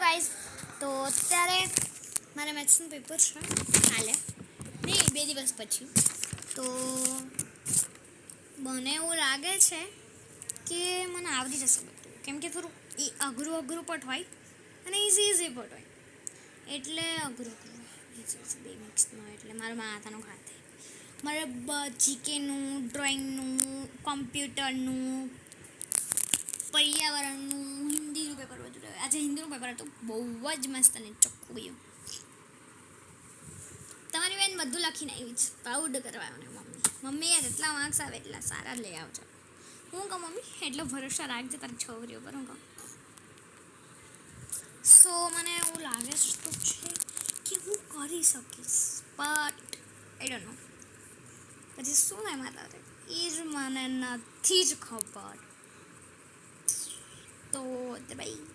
Guys, તો અત્યારે મારે મેથ્સનું પેપર છે કાલે, નહીં 2 દિવસ પછી. તો મને એવું લાગે છે કે મને આવડી જશે બધું, કેમ કે થોડું અઘરું પટ હોય અને ઇઝી પટ હોય, એટલે અઘરું ઇઝી બે મિક્સનો, એટલે મારું માથાનું ખાત થાય. મારે જીકેનું, ડ્રોઈંગનું, કોમ્પ્યુટરનું, પર્યાવરણનું, હિન્દીનું પેપર બધું રહ્યું. આજે હિન્દીનું પેપર હતું, બહુ જ મસ્ત અને ચોખ્ખું ગયું. તમારી બેન બધું લખીને આવી છે, પ્રાઉડ કરવાનું. મમ્મી જેટલા માર્ક્સ આવે એટલા સારા લઈ આવજો. હું કહું મમ્મી એટલો ભરોસો રાખજે તારી છોકરીઓ પર. હું કહું સો મને એવું લાગે છે કે હું કરી શકીશ, બટ આઈ ડોન્ટ નો. પછી શું થાય મારા એ જ મને નથી જ ખબર. તો ભાઈ